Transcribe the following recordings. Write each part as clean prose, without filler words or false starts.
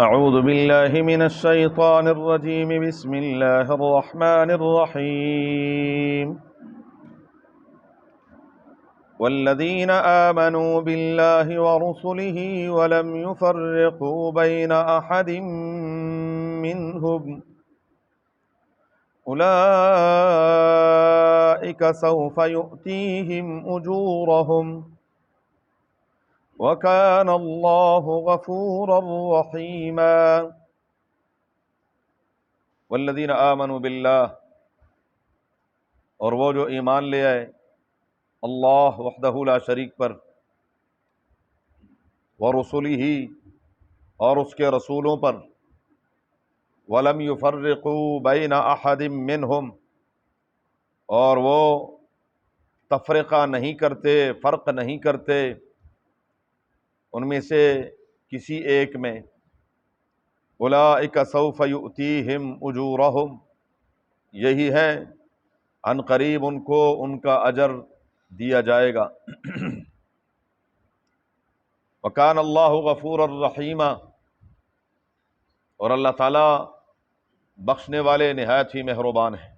اعوذ باللہ من الشیطان الرجیم بسم اللہ الرحمن الرحیم والذین آمنوا باللہ ورسلہ ولم يفرقوا بین احد منہم اولئک سوف یؤتیہم اجورہم وَكَانَ اللَّهُ غَفُورًا رَحِيمًا والذین آمنوا باللہ، اور وہ جو ایمان لے آئے اللہ وحدہ لا شریک پر، ورسلہ، اور اس کے رسولوں پر، ولم یفرقوا بین احد منہم، اور وہ تفرقہ نہیں کرتے، فرق نہیں کرتے ان میں سے کسی ایک میں، اولئک سوف یؤتیہم اجورہم، یہی ہے عن قریب ان کو ان کا اجر دیا جائے گا۔ وکان اللہ غفورا رحیما، اور اللہ تعالیٰ بخشنے والے نہایت ہی مہربان ہیں۔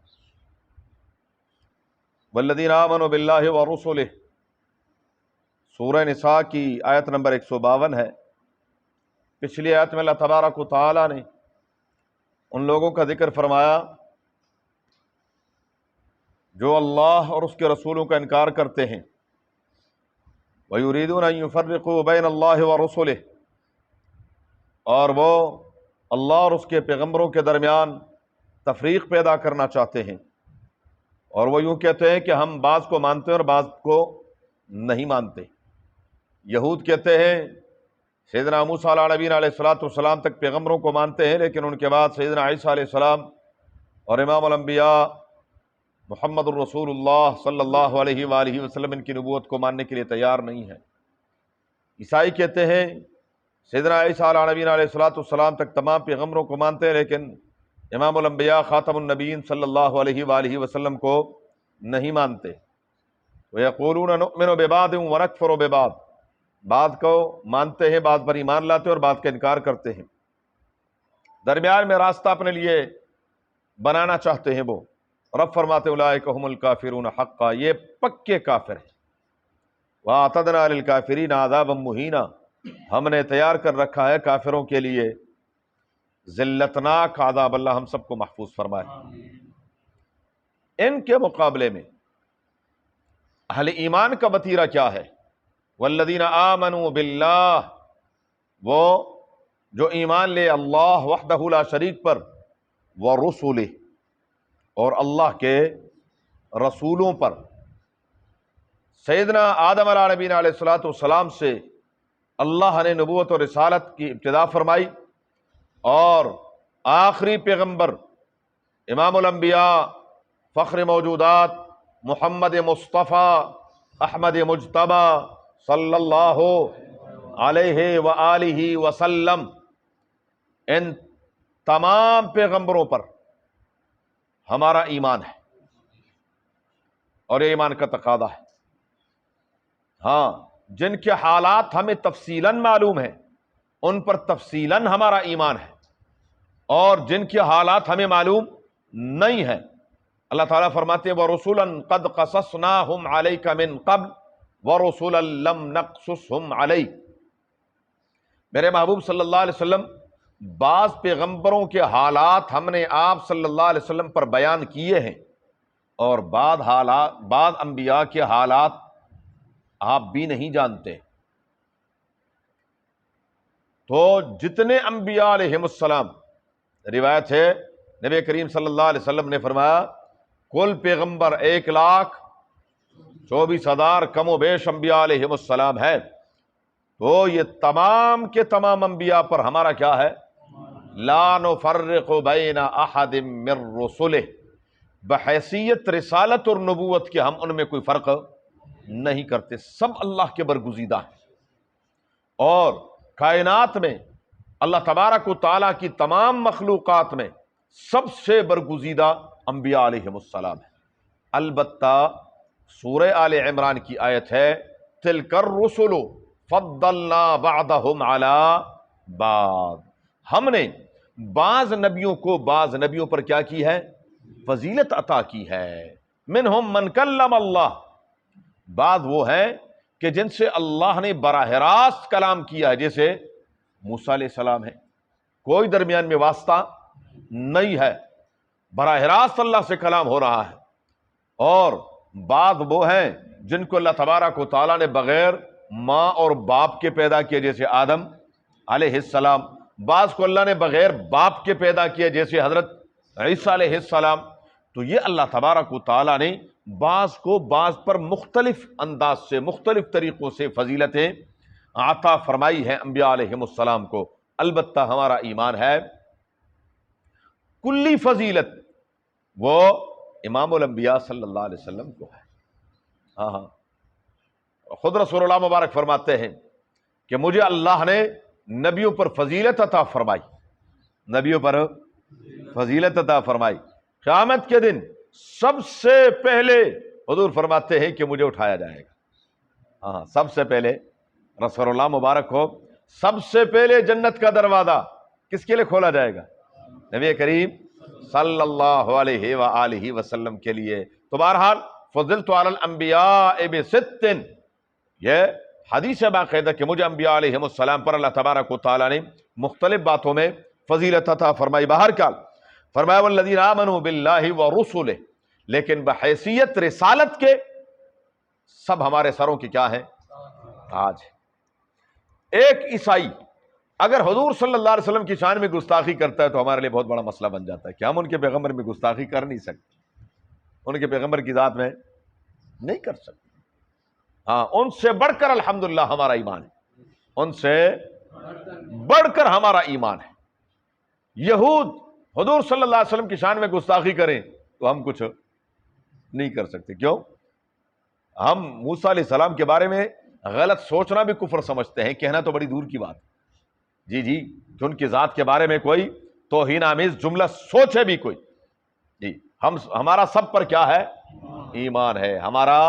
والذین آمنوا باللہ ورسلہ، سورہ نساء کی آیت نمبر 152 ہے۔ پچھلی آیت میں اللہ تبارک و تعالیٰ نے ان لوگوں کا ذکر فرمایا جو اللہ اور اس کے رسولوں کا انکار کرتے ہیں، وَيُرِيدُونَ أَن يُفَرِّقُوا بَيْنَ اللَّهِ وَرُسُلِهِ، اور وہ اللہ اور اس کے پیغمبروں کے درمیان تفریق پیدا کرنا چاہتے ہیں، اور وہ یوں کہتے ہیں کہ ہم بعض کو مانتے ہیں اور بعض کو نہیں مانتے۔ یہود کہتے ہیں سیدنا موسیٰ علیہ نبینا علیہ السلام تک پیغمبروں کو مانتے ہیں، لیکن ان کے بعد سیدنا عیسیٰ علیہ السلام اور امام الانبیاء محمد الرسول اللہ صلی اللہ علیہ وآلہ وسلم ان کی نبوت کو ماننے کے لیے تیار نہیں ہیں۔ عیسائی کہتے ہیں سیدنا عیسیٰ علیہ نبینا علیہ السلام تک تمام پیغمبروں کو مانتے ہیں، لیکن امام الانبیاء خاتم النبیین صلی اللہ علیہ وآلہ وسلم کو نہیں مانتے۔ وَيَقُولُونَ نُؤْمِنُ بِبَعْضٍ وَنَكْفُرُ بِبَعْضٍ، بعض کو مانتے ہیں، بعض پر ایمان لاتے ہیں اور بعض کا انکار کرتے ہیں، درمیان میں راستہ اپنے لیے بنانا چاہتے ہیں۔ وہ رب فرماتے اولئک ھم الکافرون حقا، یہ پکے کافر ہیں۔ وَأَعْتَدْنَا لِلْكَافِرِينَ عَذَابًا مُهِينًا، ہم نے تیار کر رکھا ہے کافروں کے لیے ذلتناک عذاب، اللہ ہم سب کو محفوظ فرمائے۔ ان کے مقابلے میں اہل ایمان کا وتیرہ کیا ہے؟ والذین آمنوا باللہ، وہ جو ایمان لے اللہ وحدہ لا شریک پر، ورسلہ، اور اللہ کے رسولوں پر۔ سیدنا آدم علیہ نبینا علیہ السلام سے اللہ نے نبوت اور رسالت کی ابتدا فرمائی، اور آخری پیغمبر امام الانبیاء فخر موجودات محمد مصطفیٰ احمد مجتبیٰ صلی اللہ علیہ وآلہ وسلم، ان تمام پیغمبروں پر ہمارا ایمان ہے، اور یہ ایمان کا تقاضا ہے۔ ہاں، جن کے حالات ہمیں تفصیلاً معلوم ہیں ان پر تفصیلاً ہمارا ایمان ہے، اور جن کے حالات ہمیں معلوم نہیں ہیں، اللہ تعالیٰ فرماتے ہیں وَرُسُلًا قَدْ قَصَصْنَاهُمْ عَلَيْكَ مِن قَبْلُ وَرُسُلًا لَمْ نَقْصُصْهُمْ عَلَيْكَ، میرے محبوب صلی اللہ علیہ وسلم بعض پیغمبروں کے حالات ہم نے آپ صلی اللہ علیہ وسلم پر بیان کیے ہیں، اور بعض انبیاء کے حالات آپ بھی نہیں جانتے۔ تو جتنے انبیاء علیہم السلام، روایت ہے نبی کریم صلی اللہ علیہ وسلم نے فرمایا کل پیغمبر 1,24,000 کم و بیش انبیاء علیہم السلام ہے، تو یہ تمام کے تمام انبیاء پر ہمارا کیا ہے؟ لا نفرق بین احد من رسلہ، بحیثیت رسالت اور نبوت کے ہم ان میں کوئی فرق نہیں کرتے، سب اللہ کے برگزیدہ ہیں۔ اور کائنات میں اللہ تبارک و تعالیٰ کی تمام مخلوقات میں سب سے برگزیدہ انبیاء علیہم السلام ہیں۔ البتہ سورہ آل عمران کی آیت ہے تِلْکَ الرُّسُلُ فَضَّلْنَا بَعْضَهُمْ عَلَى بعض، ہم نے بعض نبیوں کو بعض نبیوں پر کیا کی ہے؟ فضیلت عطا کی ہے۔ منہم من کلم اللہ، بعض وہ ہیں کہ جن سے اللہ نے براہ راست کلام کیا ہے، جیسے موسیٰ علیہ السلام ہے، کوئی درمیان میں واسطہ نہیں ہے، براہ راست اللہ سے کلام ہو رہا ہے۔ اور بعض وہ ہیں جن کو اللہ تبارک و تعالیٰ نے بغیر ماں اور باپ کے پیدا کیا، جیسے آدم علیہ السلام۔ بعض کو اللہ نے بغیر باپ کے پیدا کیا، جیسے حضرت عیسیٰ علیہ السلام۔ تو یہ اللہ تبارک و تعالیٰ نے بعض کو بعض پر مختلف انداز سے، مختلف طریقوں سے فضیلتیں عطا فرمائی ہیں انبیاء علیہم السلام کو۔ البتہ ہمارا ایمان ہے کلی فضیلت وہ امام الانبیاء صلی اللہ علیہ وسلم کو ہے۔ ہاں، خود رسول اللہ مبارک فرماتے ہیں کہ مجھے اللہ نے نبیوں پر فضیلت عطا فرمائی، نبیوں پر فضیلت عطا فرمائی۔ قیامت کے دن سب سے پہلے حضور فرماتے ہیں کہ مجھے اٹھایا جائے گا۔ ہاں، سب سے پہلے رسول اللہ مبارک ہو، سب سے پہلے جنت کا دروازہ کس کے لیے کھولا جائے گا؟ نبی کریم صلی اللہ علیہ وآلہ وسلم کے لیے۔ تو بہرحال فضلت علی الانبیاء بست، یہ حدیث باقاعدہ کہ مجھے انبیاء علیہم السلام پر اللہ تبارک و تعالیٰ نے مختلف باتوں میں فضیلت عطا فرمائی۔ بہرکال فرمایا والذین آمنوا باللہ ورسلہ، لیکن بحیثیت رسالت کے سب ہمارے سروں کی کیا ہیں؟ تاج ہے۔ ایک عیسائی اگر حضور صلی اللہ علیہ وسلم کی شان میں گستاخی کرتا ہے تو ہمارے لیے بہت بڑا مسئلہ بن جاتا ہے کہ ہم ان کے پیغمبر میں گستاخی کر نہیں سکتے، ان کے پیغمبر کی ذات میں نہیں کر سکتے۔ ہاں، ان سے بڑھ کر الحمدللہ ہمارا ایمان ہے، ان سے بڑھ کر ہمارا ایمان ہے۔ یہود حضور صلی اللہ علیہ وسلم کی شان میں گستاخی کریں تو ہم کچھ نہیں کر سکتے۔ کیوں؟ ہم موسیٰ علیہ السلام کے بارے میں غلط سوچنا بھی کفر سمجھتے ہیں، کہنا تو بڑی دور کی بات ہے۔ جی کہ ان کی ذات کے بارے میں کوئی توہین آمیز جملہ سوچے بھی کوئی، جی ہمارا سب پر کیا ہے؟ ایمان ہے، ہمارا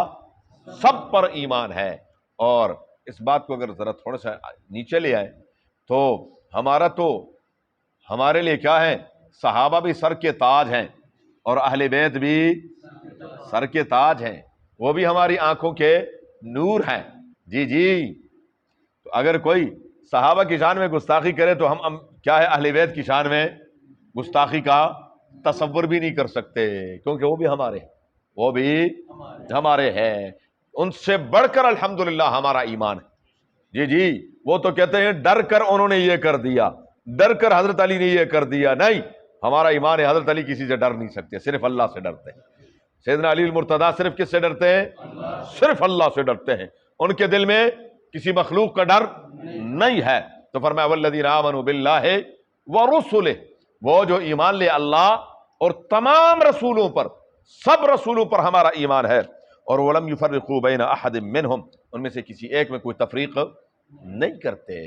سب پر ایمان ہے۔ اور اس بات کو اگر ذرا تھوڑا سا نیچے لے آئے تو ہمارے لیے کیا ہے؟ صحابہ بھی سر کے تاج ہیں اور اہل بیت بھی سر کے تاج ہیں، وہ بھی ہماری آنکھوں کے نور ہیں۔ جی تو اگر کوئی صحابہ کی شان میں گستاخی کرے تو ہم کیا ہے؟ اہل بیت کی شان میں گستاخی کا تصور بھی نہیں کر سکتے، کیونکہ وہ بھی ہمارے ہیں۔ ان سے بڑھ کر الحمدللہ ہمارا ایمان ہے۔ جی وہ تو کہتے ہیں ڈر کر انہوں نے یہ کر دیا، ڈر کر حضرت علی نے یہ کر دیا، نہیں، ہمارا ایمان ہے حضرت علی کسی سے ڈر نہیں سکتے، صرف اللہ سے ڈرتے ہیں۔ سیدنا علی المرتضیٰ صرف کس سے ڈرتے ہیں؟ صرف اللہ سے ڈرتے ہیں، ان کے دل میں کسی مخلوق کا ڈر نہیں ہے۔ تو فرمایا والذین آمنوا باللہ ورسلہ، وہ جو ایمان لے اللہ اور تمام رسولوں پر، سب رسولوں پر ہمارا ایمان ہے۔ اور وَلَمْ يُفَرِّقُوا بَيْنَ أَحَدٍ مِّنْهُمْ، ان میں سے کسی ایک میں کوئی تفریق نہیں کرتے۔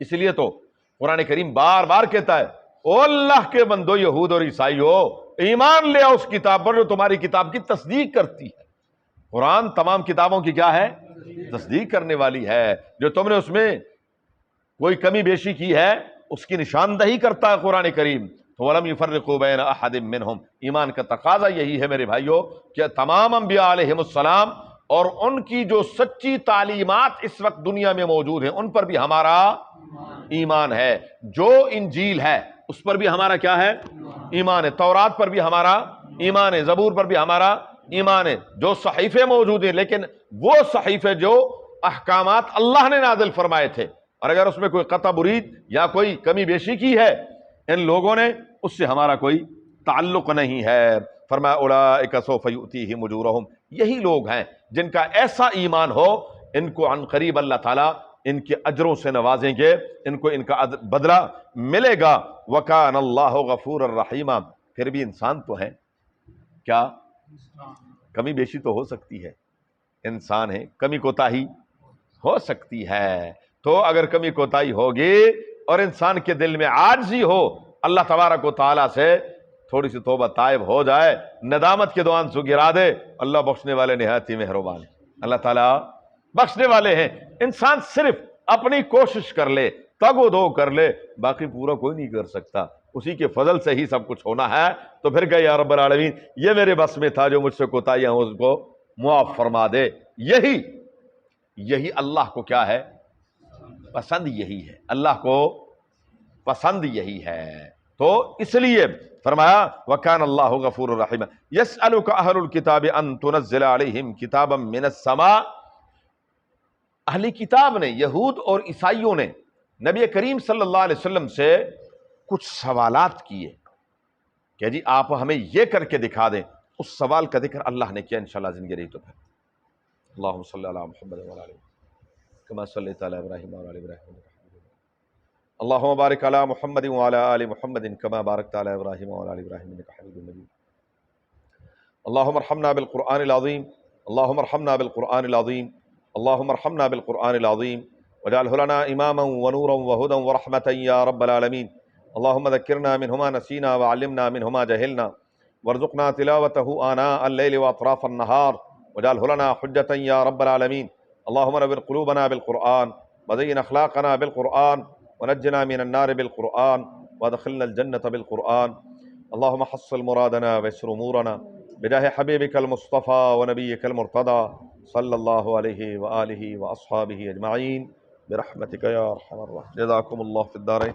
اس لیے تو قرآن کریم بار بار کہتا ہے او اللہ کے بندو یہود اور عیسائیو، ایمان لے آؤ اس کتاب پر جو تمہاری کتاب کی تصدیق کرتی ہے۔ قرآن تمام کتابوں کی کیا ہے؟ تصدیق کرنے والی ہے۔ جو تم نے اس میں کوئی کمی بیشی کی ہے اس کی نشاندہی کرتا ہے قرآن کریم۔ تو وَلَمْ يُفَرِّقُوا بَيْنَ أَحَدٍ مِّنْهُمْ، ایمان کا تقاضا یہی ہے میرے بھائیو کہ تمام انبیاء علیہم السلام اور ان کی جو سچی تعلیمات اس وقت دنیا میں موجود ہیں ان پر بھی ہمارا ایمان ہے۔ جو انجیل ہے اس پر بھی ہمارا کیا ہے؟ ایمان ہے۔ تورات پر بھی ہمارا ایمان ہے، زبور پر بھی ہمارا ایمان ہے۔ جو صحیفے موجود ہیں، لیکن وہ صحیفے جو احکامات اللہ نے نازل فرمائے تھے، اور اگر اس میں کوئی قطع برید یا کوئی کمی بیشی کی ہے ان لوگوں نے، اس سے ہمارا کوئی تعلق نہیں ہے۔ فرمایا اولئک سوف یؤتیہم اجورہم، یہی لوگ ہیں جن کا ایسا ایمان ہو ان کو عن قریب اللہ تعالیٰ ان کے اجروں سے نوازیں گے، ان کو ان کا بدلہ ملے گا۔ وکان اللہ غفور الرحیم، پھر بھی انسان تو ہے، کیا کمی بیشی تو ہو سکتی ہے، انسان ہے، کمی کوتاہی ہو سکتی ہے۔ تو اگر کمی کوتاہی ہوگی اور انسان کے دل میں عاجزی ہو، اللہ تبارک و تعالیٰ سے تھوڑی سی توبہ طائب ہو جائے، ندامت کے دو آنسو گرا دے، اللہ بخشنے والے نہایت ہی مہربان ہے۔ اللہ تعالیٰ بخشنے والے ہیں۔ انسان صرف اپنی کوشش کر لے، تگ و دو کر لے، باقی پورا کوئی نہیں کر سکتا، اسی کے فضل سے ہی سب کچھ ہونا ہے۔ تو پھر کہ یا رب العالمین یہ میرے بس میں تھا، جو مجھ سے کوتاہیاں ہوں اس کو معاف فرما دے۔ یہی اللہ کو کیا ہے؟ پسند یہی ہے، اللہ کو پسند یہی ہے۔ تو اس لیے فرمایا وَكَانَ اللَّهُ غَفُورٌ رَحِيمًا يَسْأَلُكَ أَهْلُ الْكِتَابِ أَن تُنَزِّلَ عَلَيْهِمْ كِتَابًا مِّنَ السَّمَاءِ۔ اہل کتاب نے، یہود اور عیسائیوں نے نبی کریم صلی اللہ علیہ وسلم سے کچھ سوالات کیے کہ جی آپ ہمیں یہ کر کے دکھا دیں۔ اس سوال کا ذکر اللہ نے کیا انشاءاللہ زندگی رہی تو پھر۔ اللہم صلی علی محمد وعلی آلہ کما صلیت علی ابراہیم وعلی آل ابراہیم، اللہم بارک علی محمد وعلی آل محمد کما بارکت علی ابراہیم وعلی آل ابراہیم انک حمید مجید۔ اللہم ارحمنا بالقرآن العظیم، اللہم ارحمنا بالقرآن العظیم، اللہم ارحمنا بالقرآن العظیم واجعلہ لنا اماما ونورا وہدا ورحمتا یا رب العالمین۔ اللہم ذکرنا منہما نسینا وعلمنا منہما جہلنا وارزقنا تلاوتہ آناء اللیل واطراف النہار واجعلہ لنا حجتا یا رب العالمین۔ اللہم نور قلوبنا بالقرآن وزین اخلاقنا بالقرآن ونجنا من النار بالقرآن وادخلنا الجنة بالقرآن۔ اللہم حصل مرادنا ویسر امورنا بجاہ حبیبک المصطفى ونبیک المرتضى صلی اللہ علیہ وآلہ واصحابہ اجمعین برحمتک یا ارحم الراحمین۔ جزاکم اللہ فی الدارین۔